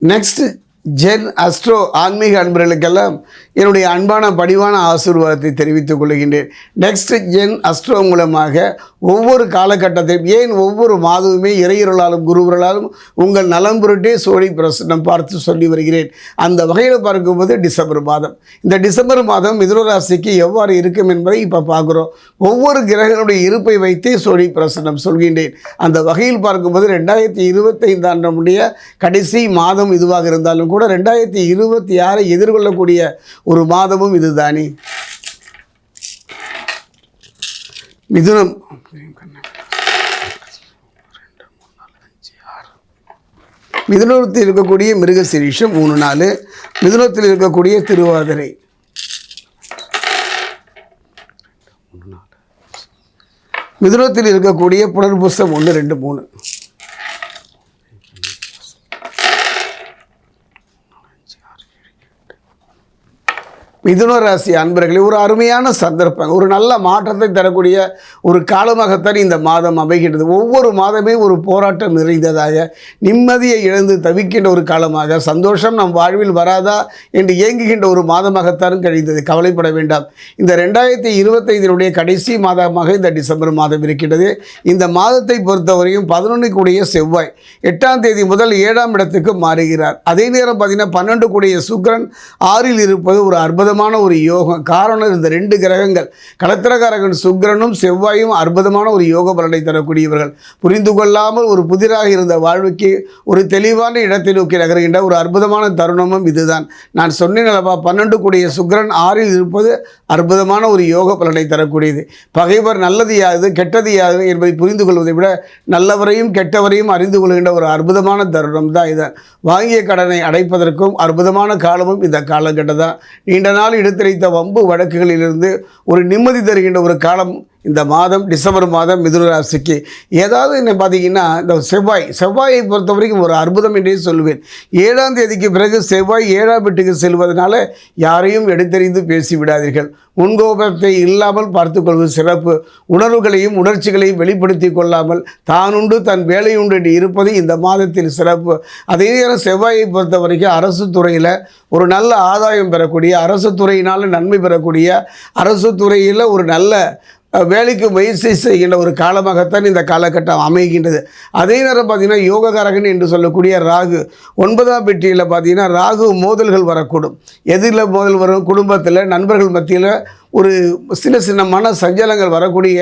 Next gen astro ஆன்மீக அன்பர்களுக்கெல்லாம் என்னுடைய அன்பான பணிவான ஆசீர்வாதத்தை தெரிவித்துக் கொள்கின்றேன். நெக்ஸ்ட் ஜென் அஸ்ட்ரோ மூலமாக ஒவ்வொரு காலகட்டத்தையும் ஏன் ஒவ்வொரு மாதமுமே இறையருளாலும் குருவர்களாலும் உங்கள் நலம் பொருட்டே சோழி பிரசன்னம் பார்த்து சொல்லி வருகிறேன். அந்த வகையில் பார்க்கும்போது டிசம்பர் மாதம், இந்த டிசம்பர் மாதம் மிதுன ராசிக்கு எவ்வாறு இருக்கும் என்பதை இப்போ பார்க்குறோம். ஒவ்வொரு கிரகங்களுடைய இருப்பை வைத்தே சோழி பிரசன்னம் சொல்கின்றேன். அந்த வகையில் பார்க்கும்போது 2025 ஆண்டுடைய கடைசி மாதம் இதுவாக இருந்தாலும் கூட 2026 எதிர்கொள்ளக்கூடிய ஒரு மாதமும் இதுதானே. மிதுனம் மிதுனத்தில் இருக்கக்கூடிய மிருகசீரிஷம் 3 நாள், மிதுனத்தில் இருக்கக்கூடிய திருவாதிரை, மிதுனத்தில் இருக்கக்கூடிய புனர்பூசம் 1, 2, 3, மிதுன ராசி அன்பர்களே, ஒரு அருமையான சந்தர்ப்பம், ஒரு நல்ல மாற்றத்தை தரக்கூடிய ஒரு காலமாகத்தான் இந்த மாதம் அமைகின்றது. ஒவ்வொரு மாதமே ஒரு போராட்டம் நிறைந்ததாக, நிம்மதியை இழந்து தவிக்கின்ற ஒரு காலமாக, சந்தோஷம் நம் வாழ்வில் வராதா என்று ஏங்குகின்ற ஒரு மாதமாகத்தான் கழிந்தது. கவலைப்பட வேண்டாம். இந்த 2025 கடைசி மாதமாக இந்த டிசம்பர் மாதம் இருக்கின்றது. இந்த மாதத்தை பொறுத்தவரையும் 11 கூடிய செவ்வாய் 8ஆம் தேதி முதல் 7ஆம் இடத்துக்கு மாறுகிறார். அதே நேரம் பார்த்தீங்கன்னா 12 கூடிய சுக்கிரன் 6இல் இருப்பது ஒரு அற்புதமான ஒரு யோகம். காரணம், இந்த 2 கிரகங்கள் களத்திரகாரகன் சுக்கிரனும் செவ்வாயும் அற்புதமான ஒரு யோக பலனை தரக்கூடியவர்கள். புரிந்து கொள்ளாமல் ஒரு புதிராக இருந்த வாழ்வுக்கு ஒரு தெளிவான இடத்தை நோக்கி நகர்கின்ற ஒரு அற்புதமான தருணமும் இதுதான். நான் சொன்னேன் அல்லவா, 12 கூடிய சுக்கிரன் 6இல் இருப்பது அற்புதமான ஒரு யோக பலனை தரக்கூடியது. பகைவர் நல்லது யாது கெட்டது யாது என்பதை புரிந்து கொள்வதை விட நல்லவரையும் கெட்டவரையும் அறிந்து கொள்கின்ற ஒரு அற்புதமான தருணம் தான் இதுதான். வாங்கிய கடனை அடைப்பதற்கும் அற்புதமான காலமும் இந்த காலகட்டம் தான். நீண்ட நாள் எடுத்துரைத்த வம்பு வழக்குகளிலிருந்து ஒரு நிம்மதி தருகின்ற ஒரு காலம் இந்த மாதம், டிசம்பர் மாதம் மிதுன ராசிக்கு. ஏதாவது என்ன பார்த்தீங்கன்னா, இந்த செவ்வாயை பொறுத்த வரைக்கும் ஒரு அற்புதம் என்றே சொல்லுவேன். 7ஆம் தேதிக்கு பிறகு செவ்வாய் 7ஆம் வீட்டுக்கு செல்வதனால யாரையும் எடுத்தறிந்து பேசிவிடாதீர்கள். முன்கோபத்தை இல்லாமல் பார்த்துக்கொள்வது சிறப்பு. உணர்வுகளையும் உணர்ச்சிகளையும் வெளிப்படுத்தி கொள்ளாமல் தானுண்டு தன் வேலையுண்டு என்று இருப்பது இந்த மாதத்தில் சிறப்பு. அதே நேரம் செவ்வாயை பொறுத்த வரைக்கும் அரசு துறையில் ஒரு நல்ல ஆதாயம் பெறக்கூடிய, அரசு துறையினால் நன்மை பெறக்கூடிய, அரசு துறையில் ஒரு நல்ல வேலைக்கு முயற்சி செய்கின்ற ஒரு காலமாகத்தான் இந்த காலகட்டம் அமைகின்றது. அதே நேரம் பார்த்திங்கன்னா யோககாரகன் என்று சொல்லக்கூடிய ராகு 9ஆம் பெட்டியில் பார்த்திங்கன்னா ராகு மோதல்கள் வரக்கூடும். எதில் மோதல் வரும்? குடும்பத்தில், நண்பர்கள் மத்தியில் ஒரு சின்ன மன சஞ்சலங்கள் வரக்கூடிய,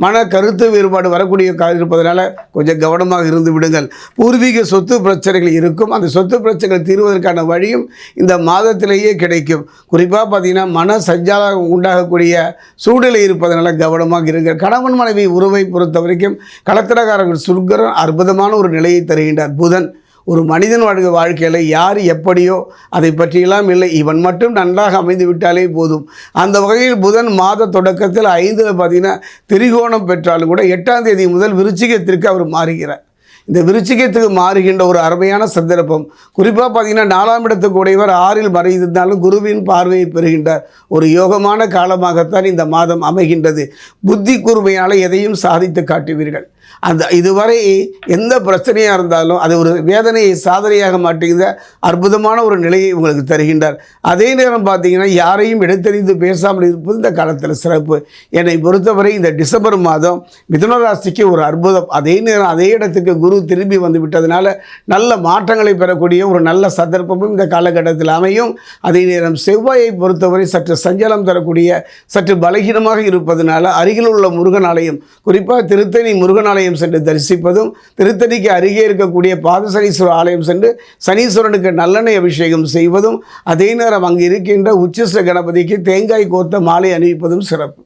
மன கருத்து வேறுபாடு வரக்கூடிய இருப்பதனால கொஞ்சம் கவனமாக இருந்து விடுங்கள். பூர்வீக சொத்து பிரச்சனைகள் இருக்கும். அந்த சொத்து பிரச்சனைகள் தீர்வதற்கான வழியும் இந்த மாதத்திலேயே கிடைக்கும். குறிப்பாக பார்த்திங்கன்னா மன சஞ்சலம் உண்டாகக்கூடிய சூழ்நிலை இருப்பதனால கவனமாக இருங்க. கணவன் மனைவி உறவை பொறுத்த வரைக்கும் களத்திரக்காரர்கள் சுக்கிரன் அற்புதமான ஒரு நிலையை தருகின்றார். புதன் ஒரு மனிதன் வாழ்க்கையில் யார் எப்படியோ அதை பற்றியெல்லாம் இல்லை, இவன் மட்டும் நன்றாக அமைந்து விட்டாலே போதும். அந்த வகையில் புதன் மாத தொடக்கத்தில் 5இல் பார்த்திங்கன்னா திரிகோணம் பெற்றாலும் கூட 8ஆம் தேதி முதல் விருச்சிகத்திற்கு அவர் மாறுகிறார். இந்த விருச்சிகத்துக்கு மாறுகின்ற ஒரு அருமையான சந்தர்ப்பம். குறிப்பாக பார்த்திங்கன்னா 4ஆம் இடத்துக்கு உடையவர் 6இல் மறைந்திருந்தாலும் குருவின் பார்வையை பெறுகின்றார். ஒரு யோகமான காலமாகத்தான் இந்த மாதம் அமைகின்றது. புத்தி கூர்மையால் எதையும் சாதித்து காட்டுவீர்கள். அந்த இதுவரை எந்த பிரச்சனையாக இருந்தாலும் அது ஒரு வேதனையை சாதனையாக மாட்டுகின்ற அற்புதமான ஒரு நிலையை உங்களுக்கு தருகின்றார். அதே நேரம் பார்த்திங்கன்னா யாரையும் எடுத்தறிந்து பேசாமல் இருப்பது இந்த காலத்தில் சிறப்பு. என்னை பொறுத்தவரை இந்த டிசம்பர் மாதம் மிதுன ராசிக்கு ஒரு அற்புதம். அதே நேரம் அதே இடத்துக்கு குரு திரும்பி வந்து விட்டதுனால நல்ல மாற்றங்களை பெறக்கூடிய ஒரு நல்ல சந்தர்ப்பமும் இந்த காலகட்டத்தில் அமையும். அதே நேரம் செவ்வாயை பொறுத்தவரை சற்று சஞ்சலம் தரக்கூடிய, சற்று பலகீனமாக இருப்பதனால அருகில் உள்ள முருகன் ஆலயம், குறிப்பாக திருத்தணி முருகன் ஆலயம் சென்று தரிசிப்பதும், திருத்தணிக்கு அருகே இருக்கக்கூடிய பாதசனீஸ்வரர் ஆலயம் சென்று சனீஸ்வரனுக்கு நல்லெண்ணெய் அபிஷேகம் செய்வதும், அதே நேரம் அங்கு இருக்கின்ற உச்சிஷ்ட கணபதிக்கு தேங்காய் கோர்த்த மாலை அணிவிப்பதும் சிறப்பு.